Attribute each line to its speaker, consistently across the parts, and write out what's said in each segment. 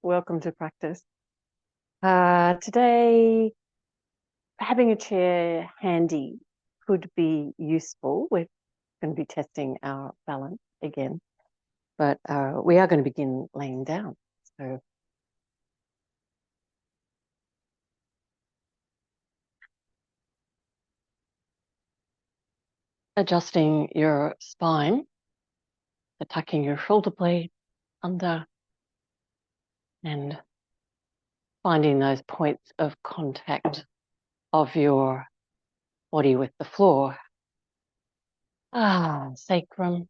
Speaker 1: Welcome to practice. Today, having a chair handy could be useful. We're going to be testing our balance again, but we are going to begin laying down. So, adjusting your spine, so tucking your shoulder blade under and finding those points of contact of your body with the floor. Sacrum,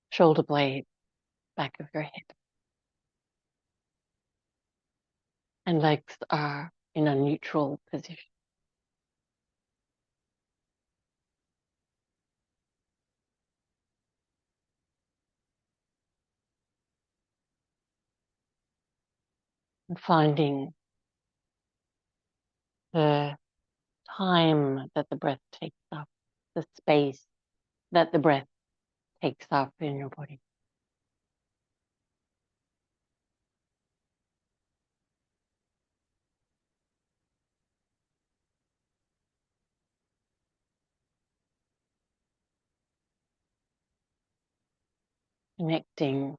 Speaker 1: shoulder blade, back of your head. And legs are in a neutral position. And finding the time that the breath takes up, the space that the breath takes up in your body. Connecting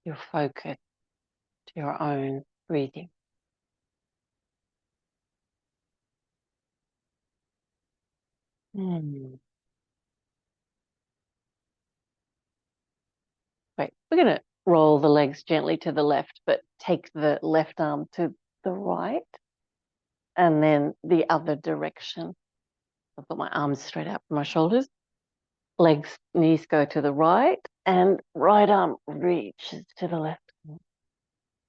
Speaker 1: your focus to your own breathing. Wait, we're going to roll the legs gently to the left, but take the left arm to the right and then the other direction. I've got my arms straight out from my shoulders. Legs, knees go to the right and right arm reaches to the left.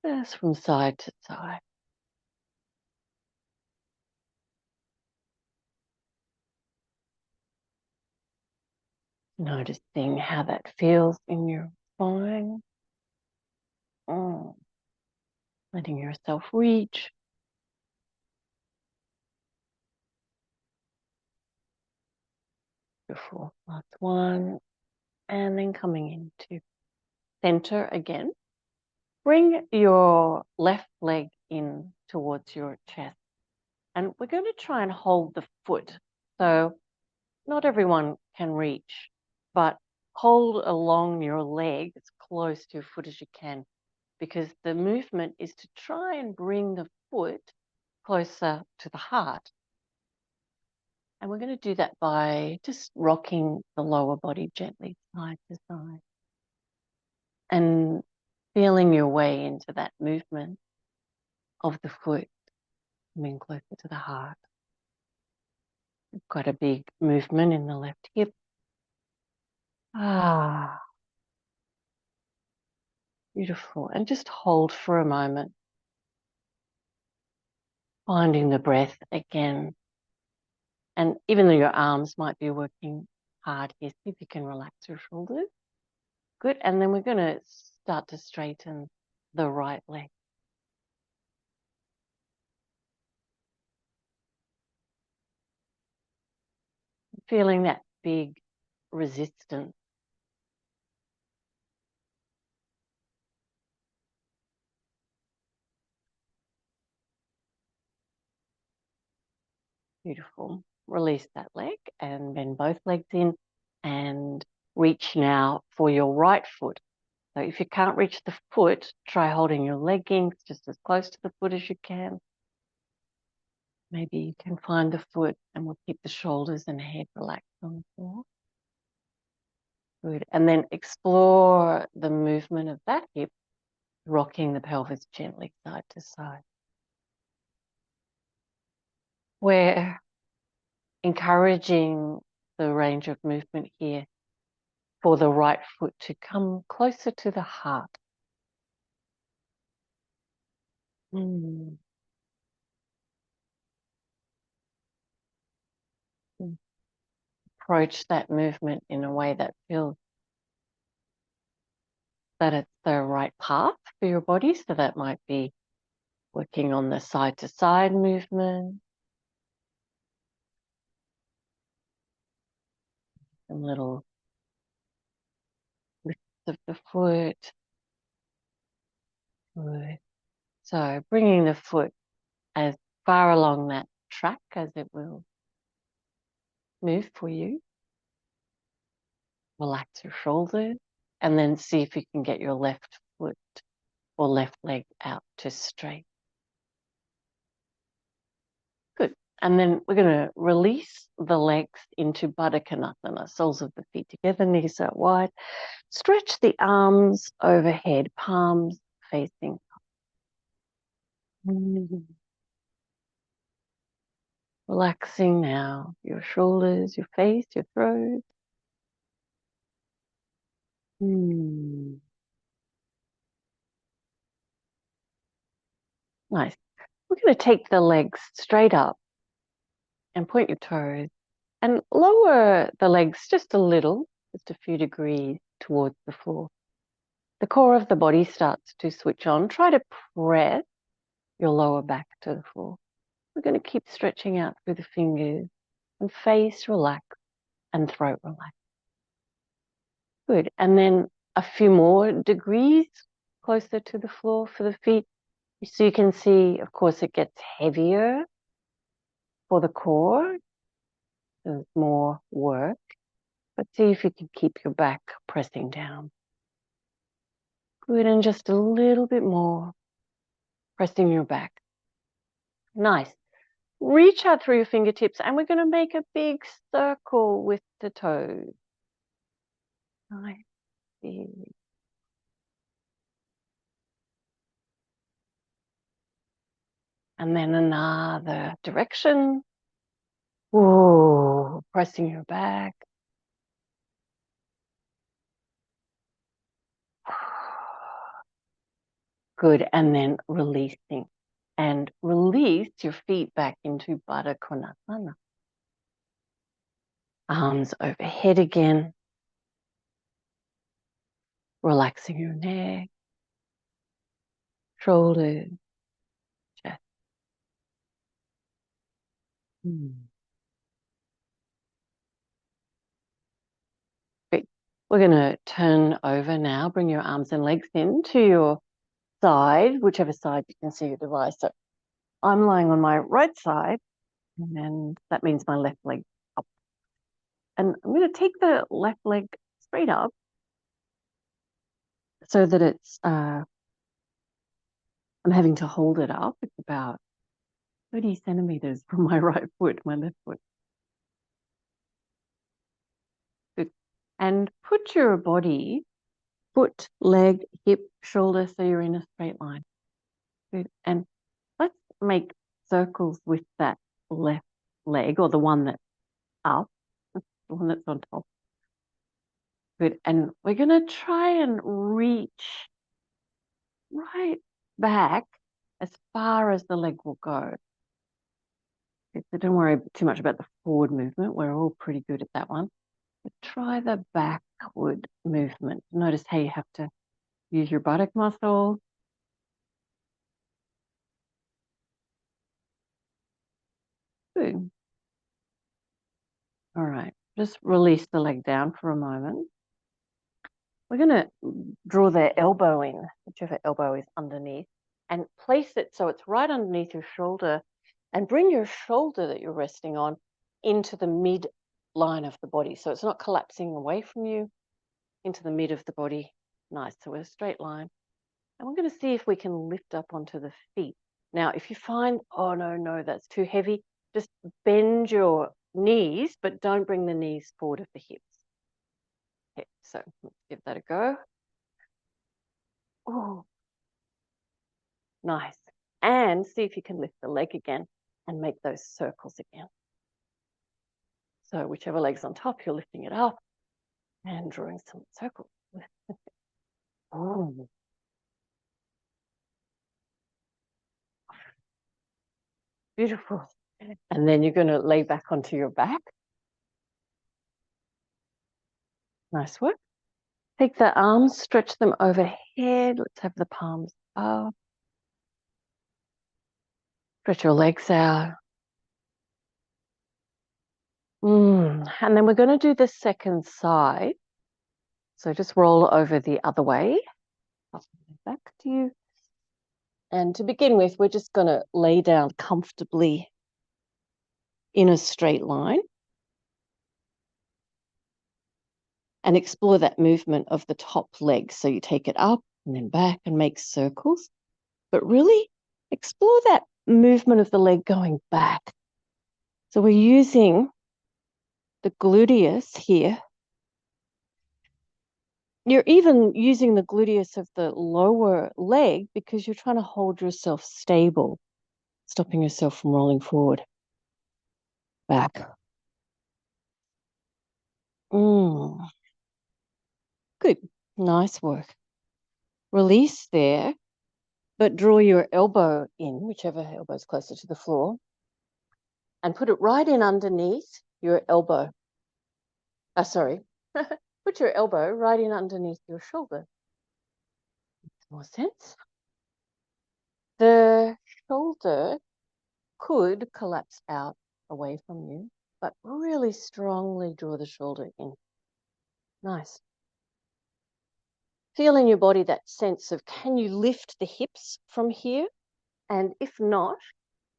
Speaker 1: Just from side to side. Noticing how that feels in your spine. Letting yourself reach. Beautiful. Last one. And then coming into center again. Bring your left leg in towards your chest. And we're going to try and hold the foot. So not everyone can reach, but hold along your leg as close to your foot as you can, because the movement is to try and bring the foot closer to the heart. And we're going to do that by just rocking the lower body gently side to side and feeling your way into that movement of the foot coming closer to the heart. We've got a big movement in the left hip. Beautiful. And just hold for a moment, finding the breath again. And even though your arms might be working hard here, see if you can relax your shoulders. Good. And then we're going to start to straighten the right leg. Feeling that big resistance. Beautiful. Release that leg and bend both legs in and reach now for your right foot. So if you can't reach the foot, try holding your leggings just as close to the foot as you can. Maybe you can find the foot and we'll keep the shoulders and head relaxed on the floor. Good. And then explore the movement of that hip, rocking the pelvis gently side to side. We're encouraging the range of movement here for the right foot to come closer to the heart. Approach that movement in a way that feels that it's the right path for your body. So that might be working on the side to side movement. Some little of the foot. Good. So bringing the foot as far along that track as it will move for you. Relax your shoulders and then see if you can get your left foot or left leg out to straight. Good. And then we're going to release the legs into Baddha Konasana, soles of the feet together, knees out wide. Stretch the arms overhead, palms facing up. Relaxing now your shoulders, your face, your throat. Nice. We're going to take the legs straight up and point your toes and lower the legs just a little, just a few degrees towards the floor. The core of the body starts to switch on. Try to press your lower back to the floor. We're going to keep stretching out through the fingers and face relax and throat relax. Good. And then a few more degrees closer to the floor for the feet. So you can see, of course, it gets heavier for the core. There's more work. But see if you can keep your back pressing down. Good. And just a little bit more pressing your back. Nice. Reach out through your fingertips and we're going to make a big circle with the toes. Nice. Big. And then another direction. Ooh, pressing your back. Good. And then releasing. And release your feet back into Baddha Konasana. Arms overhead again. Relaxing your neck, shoulders, chest. Great. We're going to turn over now. Bring your arms and legs in to your side, whichever side you can see your device. So I'm lying on my right side, and that means my left leg up. And I'm going to take the left leg straight up so that it's, I'm having to hold it up. It's about 30 centimeters from my right foot, my left foot. Good. And put your body, foot, leg, hip, shoulder, so you're in a straight line. Good. And let's make circles with that left leg, or the one that's up, the one that's on top. Good. And we're going to try and reach right back as far as the leg will go. Okay, so don't worry too much about the forward movement. We're all pretty good at that one. But try the backward movement. Notice how you have to use your buttock muscle. Good. All right. Just release the leg down for a moment. We're going to draw the elbow in, whichever elbow is underneath, and place it so it's right underneath your shoulder, and bring your shoulder that you're resting on into the mid line of the body. So it's not collapsing away from you, into the mid of the body. Nice. So we're a straight line. And we're going to see if we can lift up onto the feet. Now, if you find, oh, no, that's too heavy, just bend your knees, but don't bring the knees forward of the hips. Okay, so let's give that a go. Oh, nice. And see if you can lift the leg again and make those circles again. So whichever leg's on top, you're lifting it up and drawing some circles. Oh. Beautiful. And then you're going to lay back onto your back. Nice work. Take the arms, stretch them overhead. Let's have the palms up. Stretch your legs out. And then we're going to do the second side. So just roll over the other way, back to you. And to begin with, we're just going to lay down comfortably in a straight line and explore that movement of the top leg. So you take it up and then back and make circles, but really explore that movement of the leg going back. So we're using the gluteus here. You're even using the gluteus of the lower leg because you're trying to hold yourself stable, stopping yourself from rolling forward. Back. Good. Nice work. Release there, but draw your elbow in, whichever elbow is closer to the floor, and put it right in underneath your elbow. Sorry. Put your elbow right in underneath your shoulder. Makes more sense. The shoulder could collapse out away from you, but really strongly draw the shoulder in. Nice. Feel in your body that sense of, can you lift the hips from here? And if not,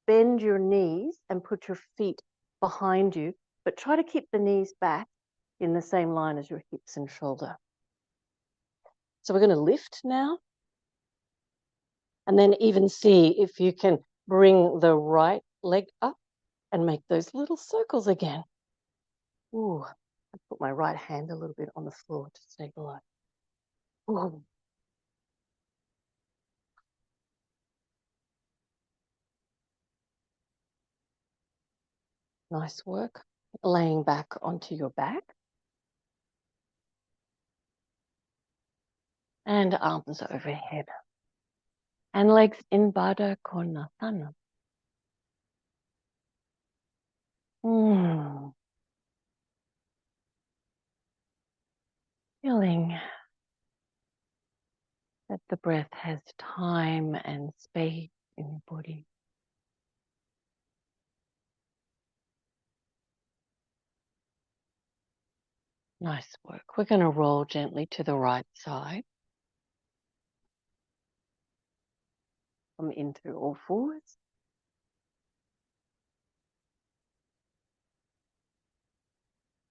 Speaker 1: bend your knees and put your feet behind you, but try to keep the knees back in the same line as your hips and shoulder. So we're going to lift now, and then even see if you can bring the right leg up and make those little circles again. Ooh, I put my right hand a little bit on the floor to stabilize. Ooh. Nice work. Laying back onto your back. And arms overhead. And legs in Baddha Konasana. Feeling that the breath has time and space in your body. Nice work. We're going to roll gently to the right side. Come into all fours.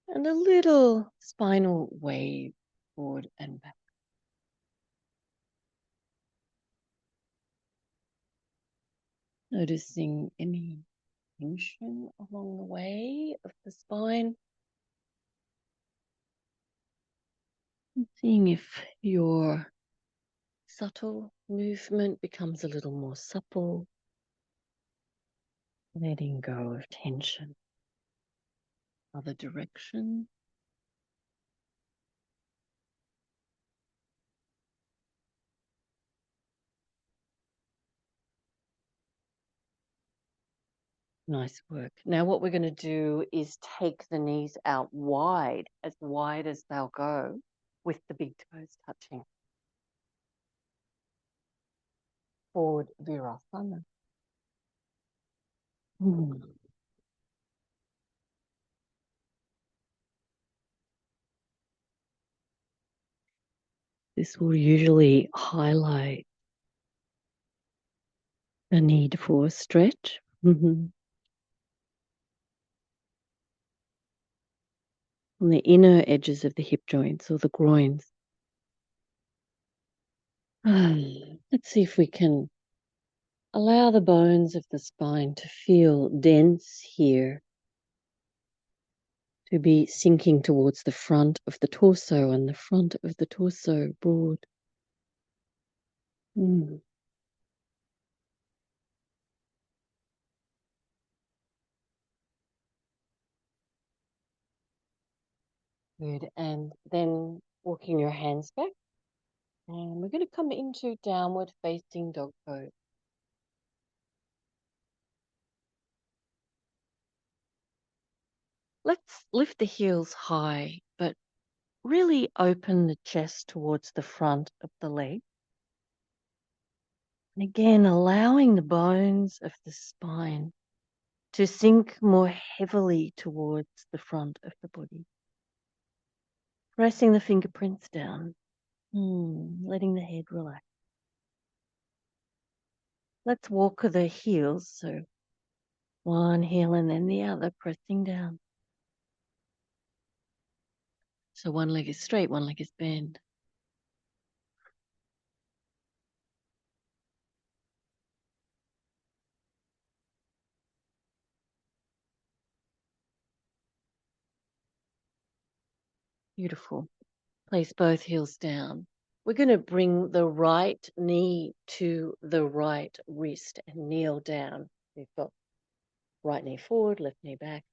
Speaker 1: And a little spinal wave forward and back. Noticing any tension along the way of the spine. And seeing if your subtle movement becomes a little more supple. Letting go of tension. Other direction. Nice work. Now what we're going to do is take the knees out wide as they'll go, with the big toes touching. Forward Virasana. This will usually highlight the need for stretch. On the inner edges of the hip joints or the groins. Let's see if we can allow the bones of the spine to feel dense here, to be sinking towards the front of the torso and the front of the torso broad. Good. And then walking your hands back. And we're going to come into downward facing dog pose. Let's lift the heels high, but really open the chest towards the front of the leg. And again, allowing the bones of the spine to sink more heavily towards the front of the body. Pressing the fingerprints down. Letting the head relax. Let's walk the heels, so one heel and then the other, pressing down. So one leg is straight, one leg is bent. Beautiful. Place both heels down. We're going to bring the right knee to the right wrist and kneel down. We've got right knee forward, left knee back.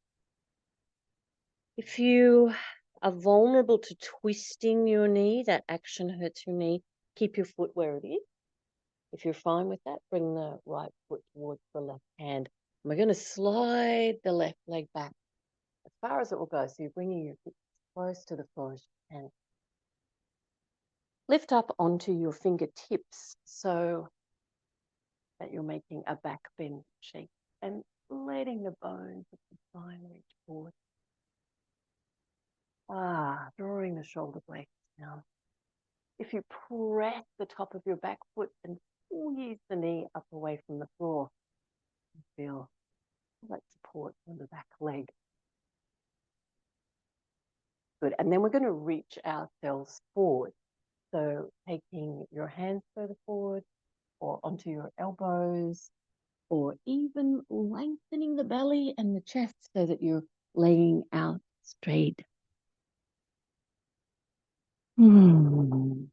Speaker 1: If you are vulnerable to twisting your knee, that action hurts your knee, keep your foot where it is. If you're fine with that, bring the right foot towards the left hand. And we're going to slide the left leg back as far as it will go. So you're bringing your feet close to the floor as you can. Lift up onto your fingertips so that you're making a back bend shape and letting the bones of the spine reach forward. Drawing the shoulder blades down. If you press the top of your back foot and squeeze the knee up away from the floor, you feel that support on the back leg. Good. And then we're going to reach ourselves forward. So taking your hands further forward or onto your elbows, or even lengthening the belly and the chest so that you're laying out straight. Mm.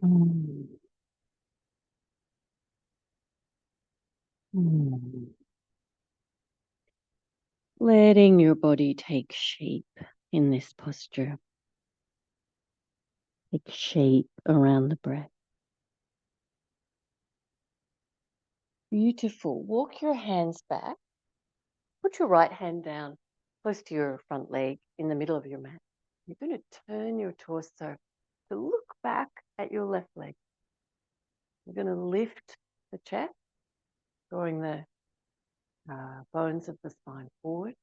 Speaker 1: Mm. Mm. Letting your body take shape in this posture. Take shape around the breath. Beautiful. Walk your hands back. Put your right hand down close to your front leg in the middle of your mat. You're going to turn your torso to look back at your left leg. You're going to lift the chest, drawing the bones of the spine forward.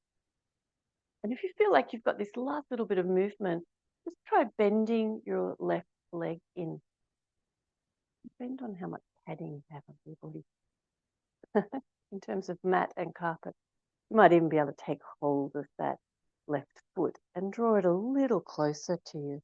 Speaker 1: And if you feel like you've got this last little bit of movement, just try bending your left leg in. Depend on how much padding you have on your body. In terms of mat and carpet, you might even be able to take hold of that left foot and draw it a little closer to you.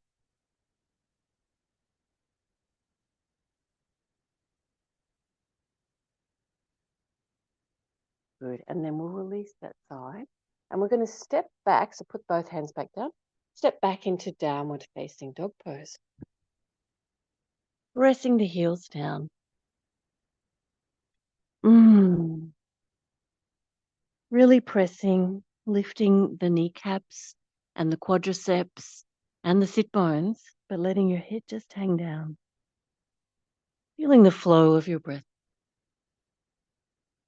Speaker 1: Good. And then we'll release that side. And we're going to step back. So put both hands back down. Step back into downward facing dog pose. Pressing the heels down. Really pressing, lifting the kneecaps and the quadriceps and the sit bones, but letting your head just hang down. Feeling the flow of your breath.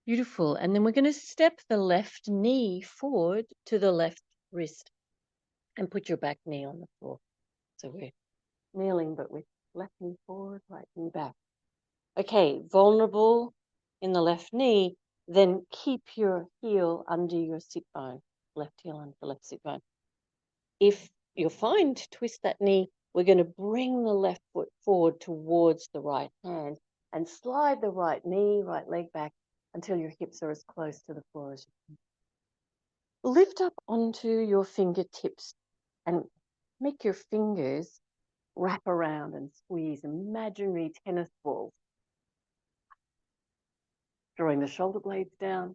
Speaker 1: Beautiful. And then we're going to step the left knee forward to the left wrist and put your back knee on the floor. So we're kneeling, but with left knee forward, right knee back. Okay, vulnerable in the left knee, then keep your heel under your sit bone, left heel under the left sit bone. If you're fine to twist that knee, we're going to bring the left foot forward towards the right hand and slide the right knee, right leg back until your hips are as close to the floor as you can. Lift up onto your fingertips and make your fingers wrap around and squeeze imaginary tennis balls. Drawing the shoulder blades down,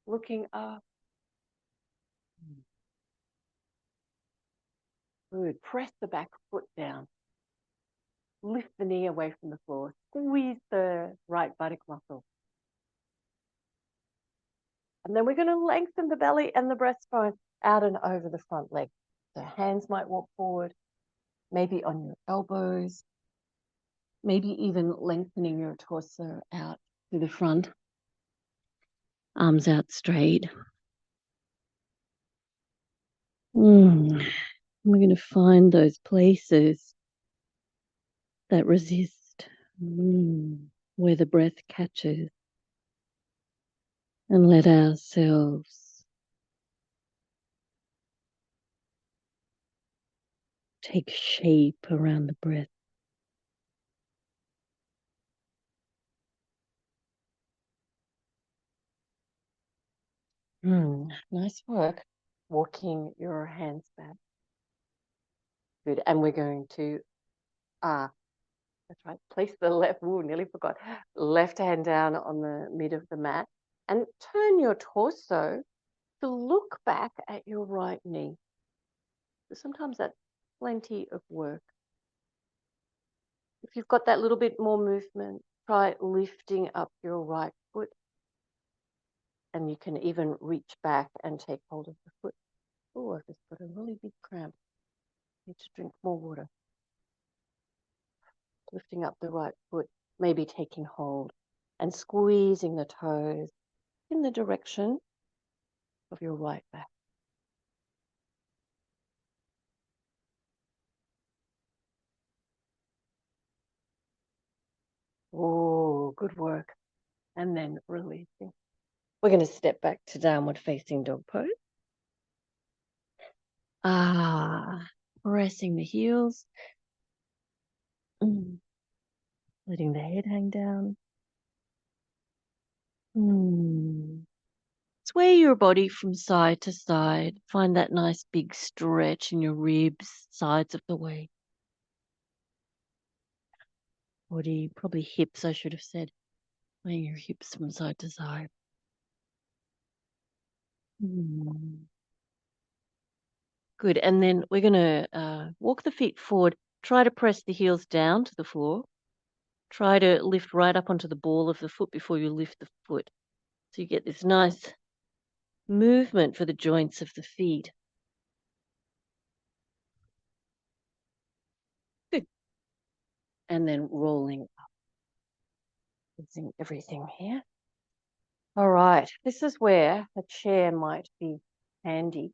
Speaker 1: looking up. Good. Press the back foot down. Lift the knee away from the floor. Squeeze the right buttock muscle. And then we're going to lengthen the belly and the breastbone out and over the front leg. So hands might walk forward, maybe on your elbows, maybe even lengthening your torso out to the front. Arms out straight. We're going to find those places that resist, where the breath catches, and let ourselves take shape around the breath. Nice work. Walking your hands back. Good. And we're going to, that's right, place the left, nearly forgot, left hand down on the mid of the mat and turn your torso to look back at your right knee. Sometimes that's plenty of work. If you've got that little bit more movement, try lifting up your right foot. And you can even reach back and take hold of the foot. Oh, I've just got a really big cramp. Need to drink more water. Lifting up the right foot, maybe taking hold and squeezing the toes in the direction of your right back. Oh, good work. And then releasing. We're going to step back to downward facing dog pose. Pressing the heels. Letting the head hang down. Sway your body from side to side. Find that nice big stretch in your ribs, sides of the way. Body, probably hips, I should have said. Swaying your hips from side to side. Good. And then we're going to walk the feet forward. Try to press the heels down to the floor. Try to lift right up onto the ball of the foot before you lift the foot. So you get this nice movement for the joints of the feet. Good. And then rolling up. Using everything here. All right. This is where a chair might be handy.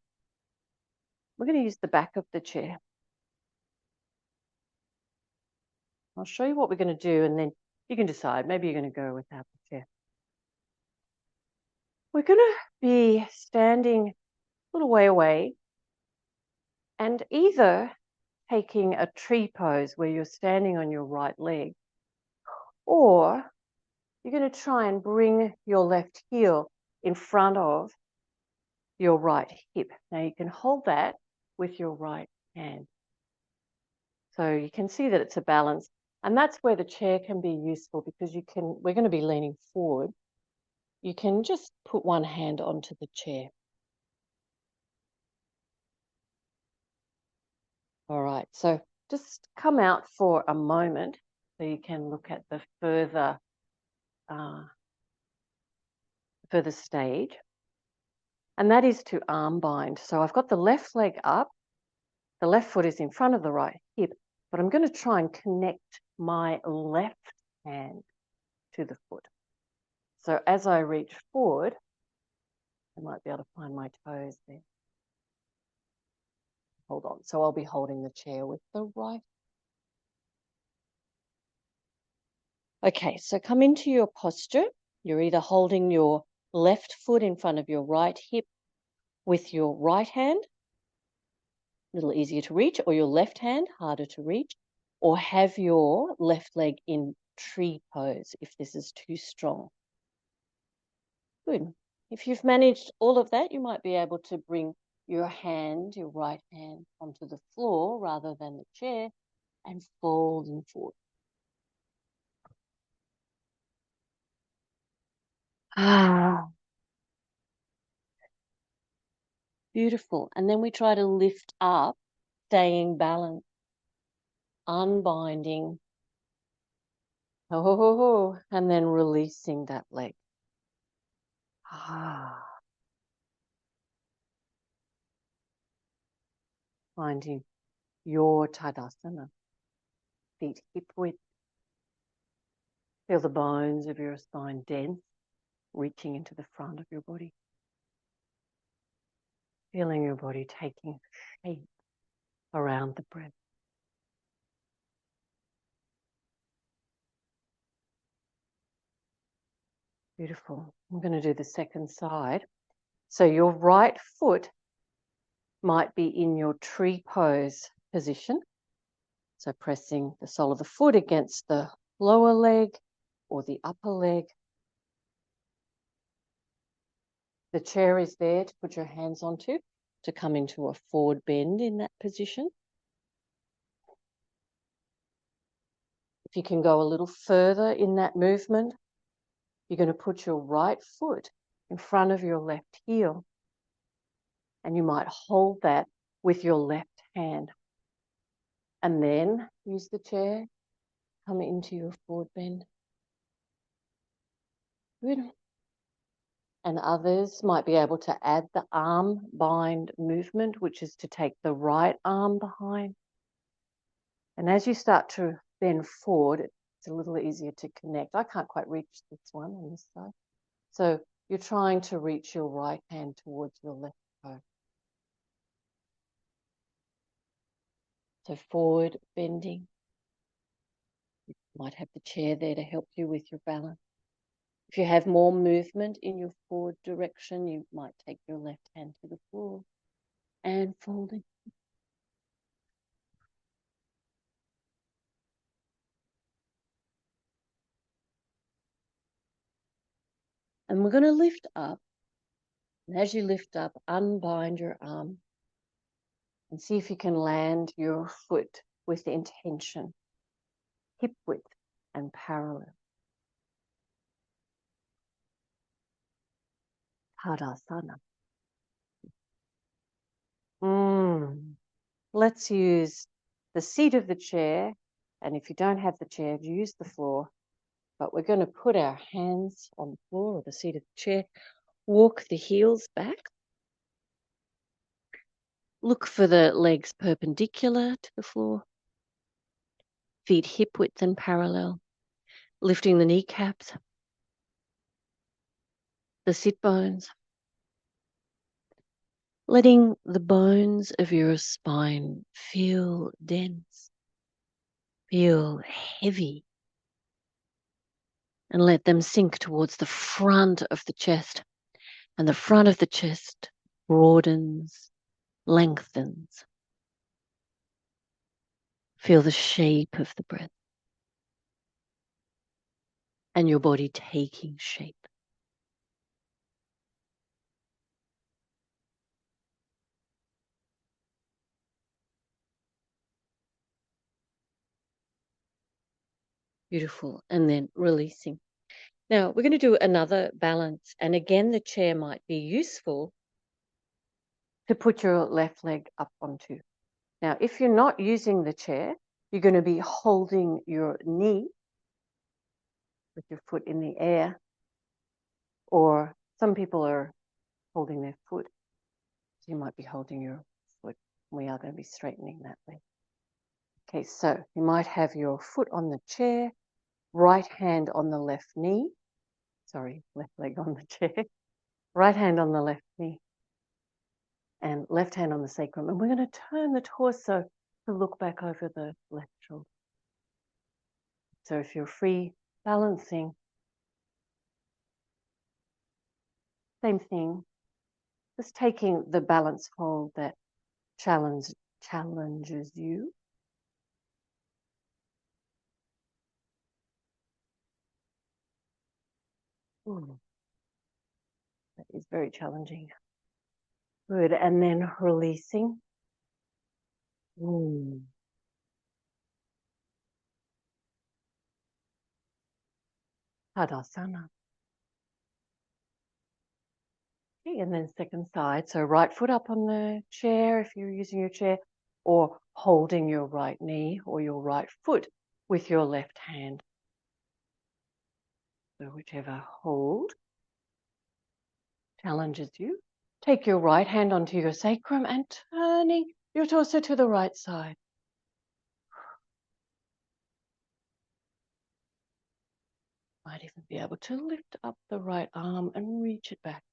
Speaker 1: We're going to use the back of the chair. I'll show you what we're going to do, and then you can decide. Maybe you're going to go without the chair. We're going to be standing a little way away and either taking a tree pose where you're standing on your right leg, or you're going to try and bring your left heel in front of your right hip. Now you can hold that with your right hand. So you can see that it's a balance. And that's where the chair can be useful because we're going to be leaning forward. You can just put one hand onto the chair. All right, so just come out for a moment so you can look at the further stage. And that is to arm bind. So I've got the left leg up, the left foot is in front of the right hip, but I'm going to try and connect my left hand to the foot. So as I reach forward, I might be able to find my toes there. Hold on. So I'll be holding the chair with the right. Okay, so come into your posture. You're either holding your left foot in front of your right hip with your right hand, a little easier to reach, or your left hand, harder to reach, or have your left leg in tree pose if this is too strong. Good. If you've managed all of that, you might be able to bring your right hand, onto the floor rather than the chair and folding forward. Beautiful. And then we try to lift up, staying balanced, unbinding. And then releasing that leg. Finding your Tadasana. Feet hip width. Feel the bones of your spine dense, reaching into the front of your body. Feeling your body taking shape around the breath. Beautiful. I'm going to do the second side. So your right foot might be in your tree pose position. So pressing the sole of the foot against the lower leg or the upper leg. The chair is there to put your hands onto, to come into a forward bend in that position. If you can go a little further in that movement, you're going to put your right foot in front of your left heel, and you might hold that with your left hand. And then use the chair, come into your forward bend. Good. And others might be able to add the arm bind movement, which is to take the right arm behind. And as you start to bend forward, it's a little easier to connect. I can't quite reach this one on this side. So you're trying to reach your right hand towards your left toe. So forward bending. You might have the chair there to help you with your balance. If you have more movement in your forward direction, you might take your left hand to the floor and folding. And we're going to lift up. And as you lift up, unbind your arm and see if you can land your foot with intention, hip width and parallel. Tadasana. Let's use the seat of the chair, and if you don't have the chair, use the floor. But we're going to put our hands on the floor or the seat of the chair, walk the heels back, look for the legs perpendicular to the floor, feet hip width and parallel, lifting the kneecaps, the sit bones, letting the bones of your spine feel dense, feel heavy, and let them sink towards the front of the chest. And the front of the chest broadens, lengthens. Feel the shape of the breath and your body taking shape. Beautiful. And then releasing. Now, we're going to do another balance. And again, the chair might be useful to put your left leg up onto. Now, if you're not using the chair, you're going to be holding your knee with your foot in the air, or some people are holding their foot. So you might be holding your foot. We are going to be straightening that leg. Okay, so you might have your foot on the chair, right hand on the left knee. Sorry, left leg on the chair. Right hand on the left knee. And left hand on the sacrum. And we're going to turn the torso to look back over the left shoulder. So if you're free balancing, same thing, just taking the balance hold that challenges you. Ooh, that is very challenging. Good, and then releasing. Tadasana. Okay, and then second side. So right foot up on the chair if you're using your chair, or holding your right knee or your right foot with your left hand. So whichever hold challenges you. Take your right hand onto your sacrum and turning your torso to the right side. Might even be able to lift up the right arm and reach it back.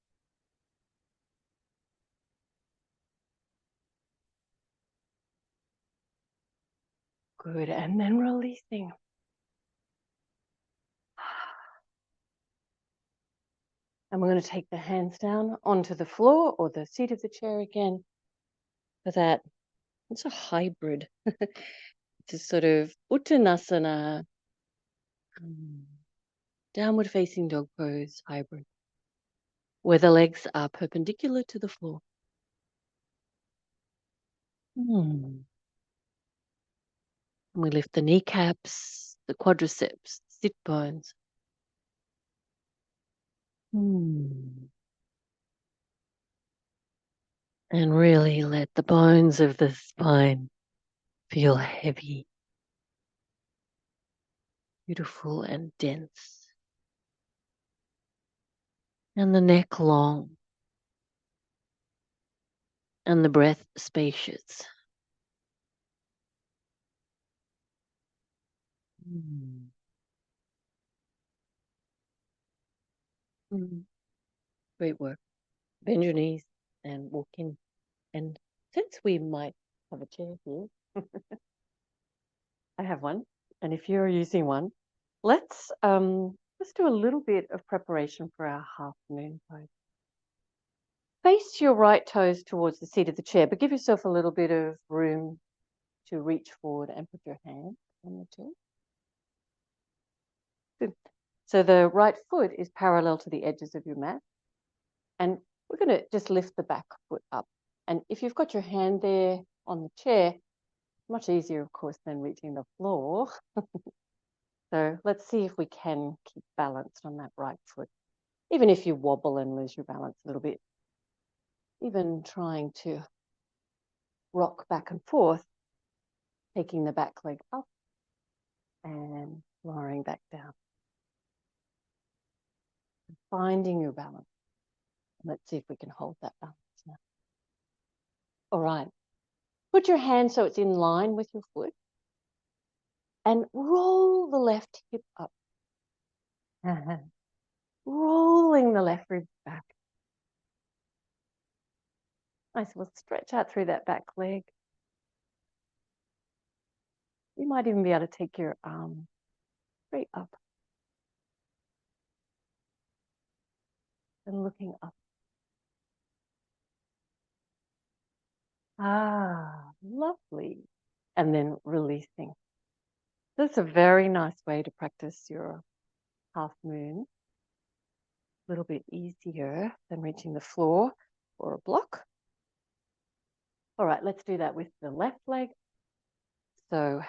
Speaker 1: Good, and then releasing. And we're going to take the hands down onto the floor or the seat of the chair again for that It's a hybrid. It's a sort of Uttanasana, downward facing dog pose hybrid, where the legs are perpendicular to the floor. And we lift the kneecaps, the quadriceps, sit bones. And really let the bones of the spine feel heavy, beautiful and dense. And the neck long. And the breath spacious. Great work. Bend your knees and walk in. And since we might have a chair here, I have one. And if you're using one, let's do a little bit of preparation for our half moon pose. Face your right toes towards the seat of the chair, but give yourself a little bit of room to reach forward and put your hand on the chair. Good. So the right foot is parallel to the edges of your mat. And we're going to just lift the back foot up. And if you've got your hand there on the chair, much easier, of course, than reaching the floor. So let's see if we can keep balanced on that right foot. Even if you wobble and lose your balance a little bit, even trying to rock back and forth, taking the back leg up and lowering back down. Finding your balance. Let's see if we can hold that balance now. All right. Put your hand so it's in line with your foot and roll the left hip up. Rolling the left rib back. Nice. We'll stretch out through that back leg. You might even be able to take your arm straight up and looking up. Lovely. And then releasing. That's a very nice way to practice your half moon. A little bit easier than reaching the floor or a block. All right, let's do that with the left leg. So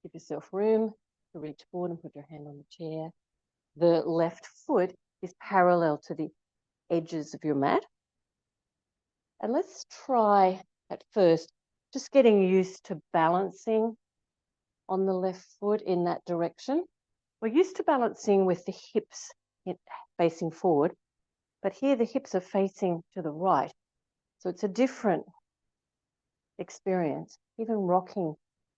Speaker 1: give yourself room to reach forward and put your hand on the chair. The left foot is parallel to the edges of your mat. And let's try at first just getting used to balancing on the left foot in that direction. We're used to balancing with the hips facing forward, but here the hips are facing to the right. So it's a different experience, even rocking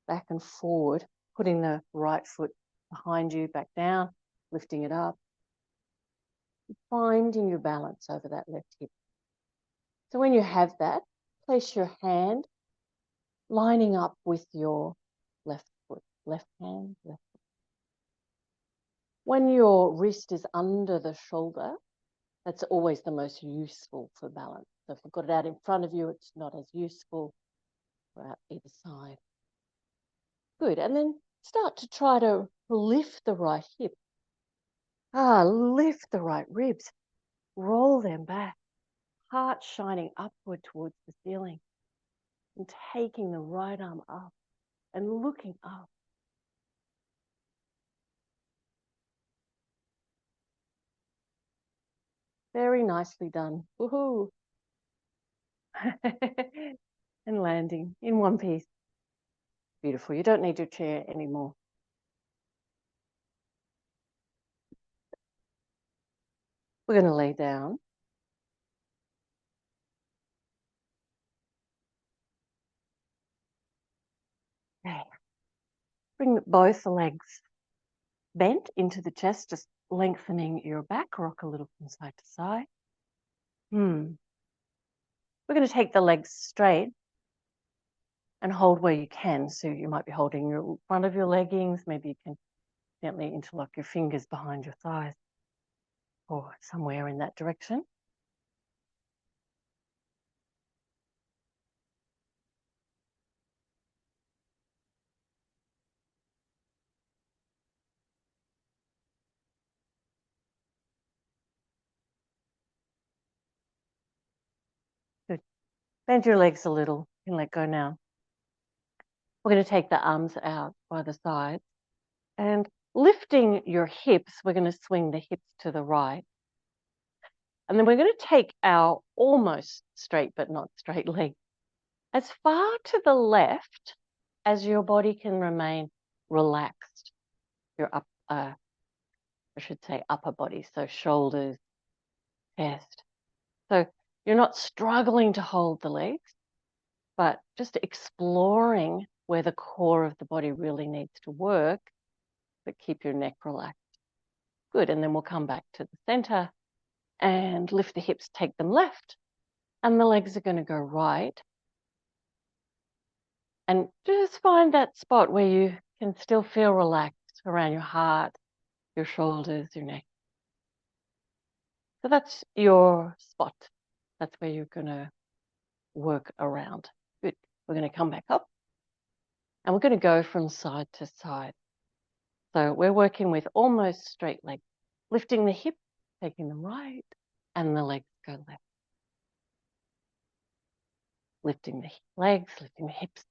Speaker 1: back and forward, putting the right foot behind you, back down, lifting it up, finding your balance over that left hip. So when you have that, place your hand lining up with your left foot, left hand, left foot. When your wrist is under the shoulder, that's always the most useful for balance. So if you've got it out in front of you, it's not as useful, or out either side. Good, and then start to try to lift the right hip. Lift the right ribs. Roll them back. Heart shining upward towards the ceiling. And taking the right arm up and looking up. Very nicely done. Woohoo! And landing in one piece. Beautiful. You don't need your chair anymore. We're going to lay down. Okay. Bring both legs bent into the chest, just lengthening your back. Rock a little from side to side. We're going to take the legs straight and hold where you can. So you might be holding your front of your leggings. Maybe you can gently interlock your fingers behind your thighs or somewhere in that direction. Bend your legs a little and let go now. We're going to take the arms out by the sides and lifting your hips, we're going to swing the hips to the right. And then we're going to take our almost straight but not straight leg as far to the left as your body can remain relaxed. Your I should say upper body, so shoulders, chest. So you're not struggling to hold the legs, but just exploring where the core of the body really needs to work, but keep your neck relaxed. Good, and then we'll come back to the center and lift the hips, take them left, and the legs are going to go right. And just find that spot where you can still feel relaxed around your heart, your shoulders, your neck. So that's your spot. That's where you're going to work around. Good. We're going to come back up and we're going to go from side to side. So we're working with almost straight legs, lifting the hip, taking them right, and the legs go left. Lifting the legs, lifting the hips,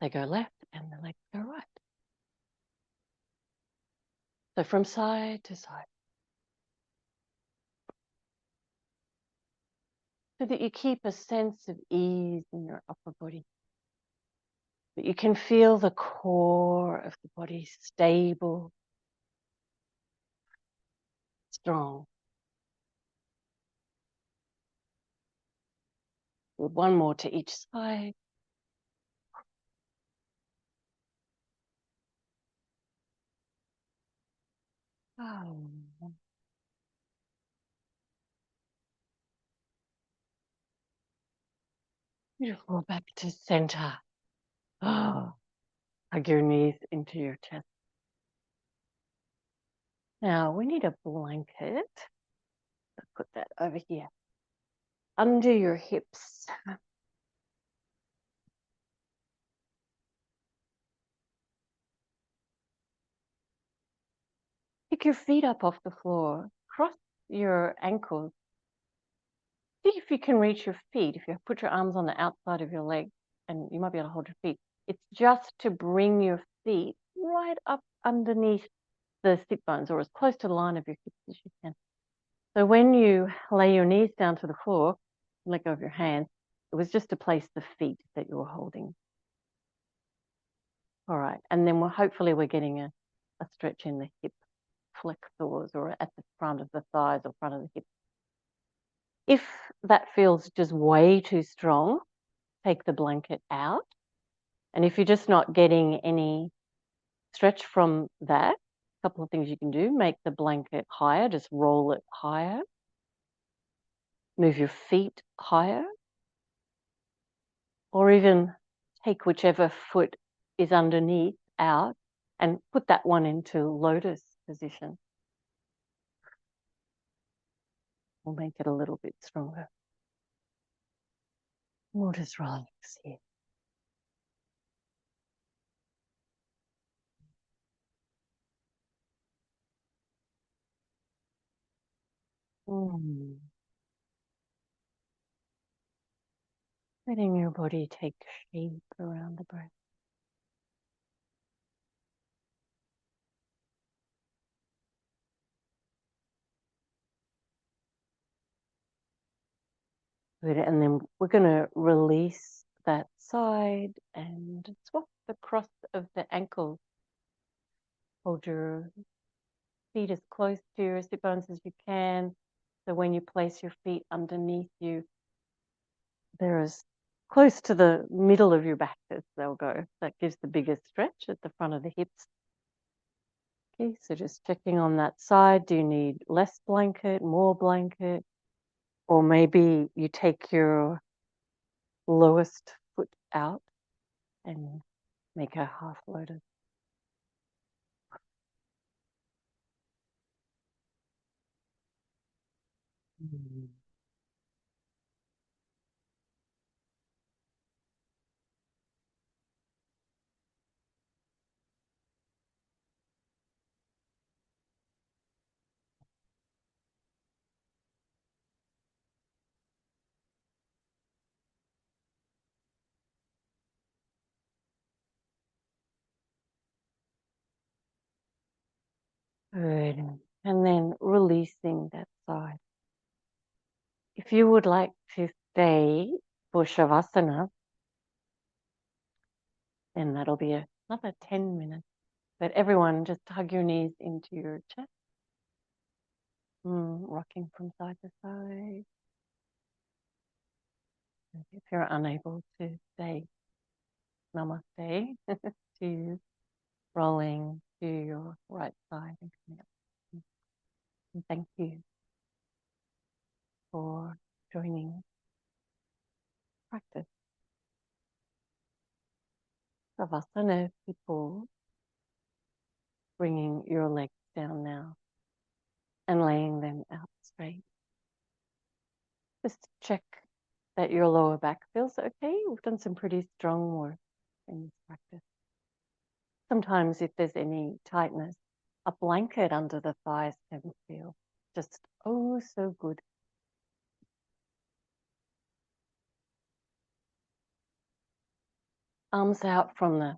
Speaker 1: they go left, and the legs go right. So from side to side. So that you keep a sense of ease in your upper body. That you can feel the core of the body stable, strong. With one more to each side. Oh. Beautiful. Back to center. Oh. Hug your knees into your chest. Now we need a blanket. Let's put that over here. Under your hips. Pick your feet up off the floor. Cross your ankles. See if you can reach your feet. If you put your arms on the outside of your leg, and you might be able to hold your feet. It's just to bring your feet right up underneath the sit bones, or as close to the line of your hips as you can. So when you lay your knees down to the floor, let go of your hands, it was just to place the feet that you were holding. All right, and then hopefully we're getting a stretch in the hip flexors or at the front of the thighs or front of the hips. If that feels just way too strong, take the blanket out. And if you're just not getting any stretch from that, a couple of things you can do: make the blanket higher, just roll it higher. Move your feet higher. Or even take whichever foot is underneath out and put that one into lotus position. We'll make it a little bit stronger. We'll just relax here. Letting your body take shape around the breath. Good. And then we're going to release that side and swap the cross of the ankles. Hold your feet as close to your sit bones as you can. So when you place your feet underneath you, they're as close to the middle of your back as they'll go. That gives the biggest stretch at the front of the hips. Okay, so just checking on that side. Do you need less blanket, more blanket? Or maybe you take your lowest foot out and make a half lotus. Good. And then releasing that side. If you would like to stay for Shavasana, then that'll be another 10 minutes. But everyone, just hug your knees into your chest, rocking from side to side. If you're unable to stay, namaste to you, rolling to your right side and coming up. And thank you for joining practice. Savasana, people, bringing your legs down now and laying them out straight. Just check that your lower back feels okay. We've done some pretty strong work in this practice. Sometimes if there's any tightness, a blanket under the thighs can feel just oh so good. Arms out from the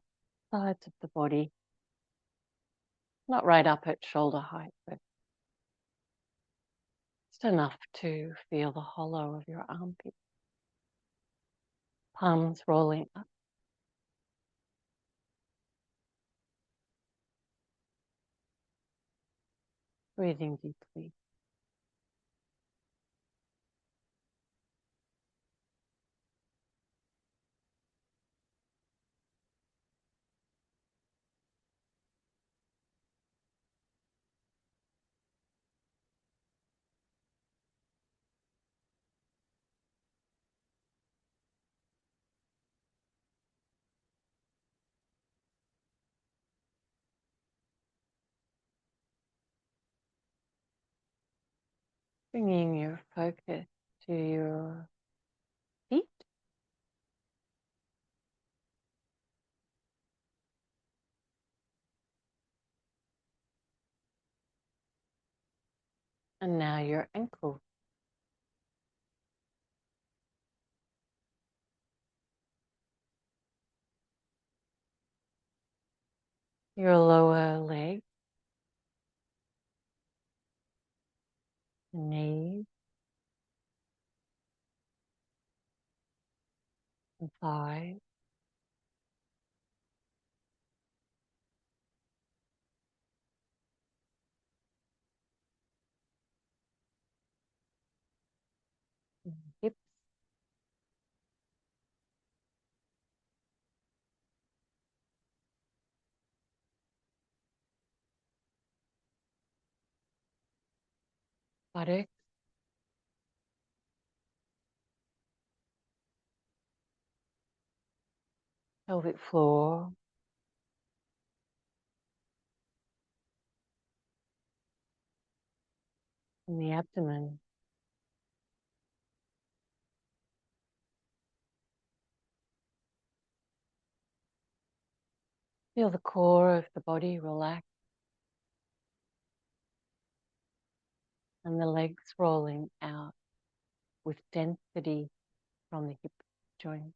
Speaker 1: sides of the body, not right up at shoulder height, but just enough to feel the hollow of your armpit. Palms rolling up. Breathing deeply. Bringing your focus to your feet. And now your ankles. Your lower leg, knees, and thighs. And hips, buttocks, pelvic floor, and the abdomen. Feel the core of the body relax and the legs rolling out with density from the hip joint.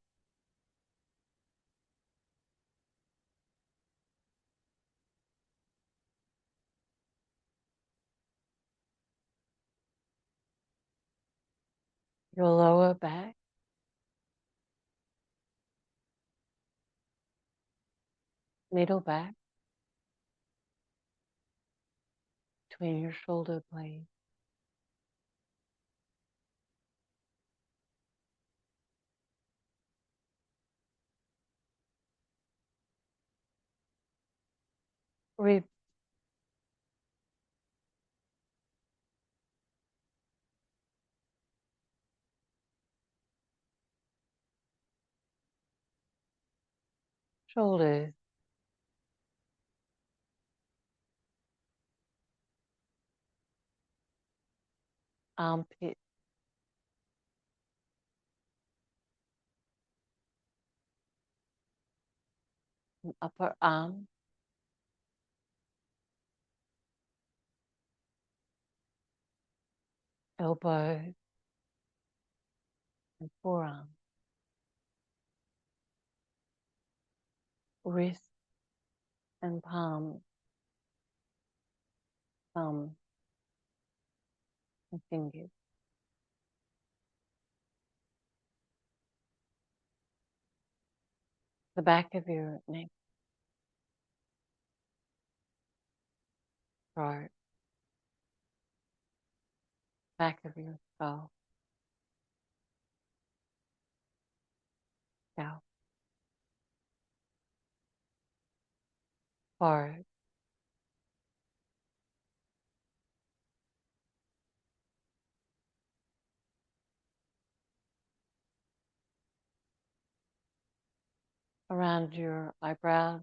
Speaker 1: Your lower back, middle back, between your shoulder blades. Ribs, shoulders, armpit, and upper arm, elbow, and forearm, wrist and palm, thumb and fingers, the back of your neck, throat, back of your skull, scalp, forehead, around your eyebrows,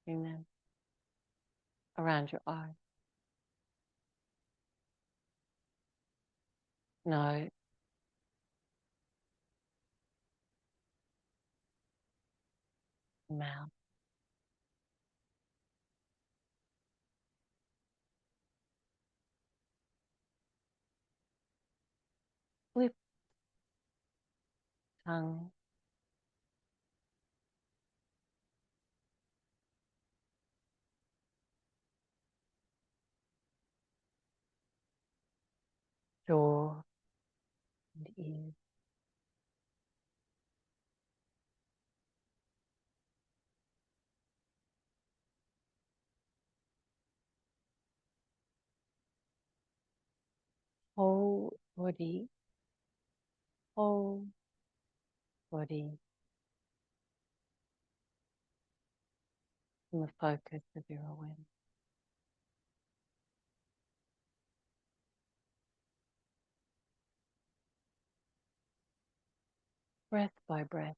Speaker 1: and then around your eyes, nose, mouth, lip, tongue, jaw, and ears. Whole body, whole body in the focus of your awareness. Breath by breath,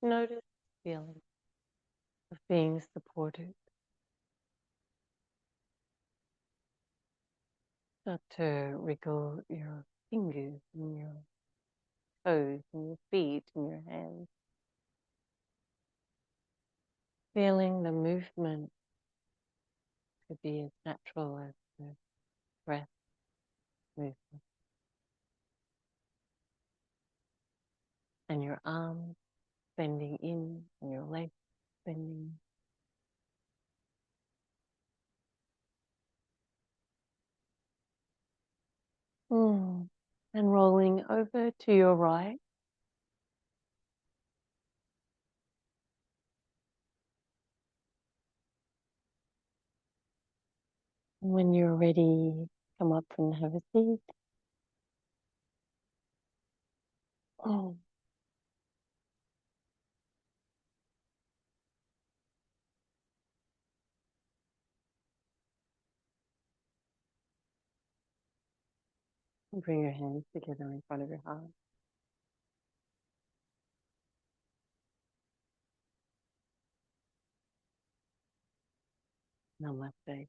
Speaker 1: notice the feeling of being supported. Start to wriggle your fingers and your toes and your feet and your hands. Feeling the movement to be as natural as the breath movement. And your arms bending in and your legs bending. Mm. And rolling over to your right. And when you're ready, come up and have a seat. Oh. Bring your hands together in front of your heart. Namaste.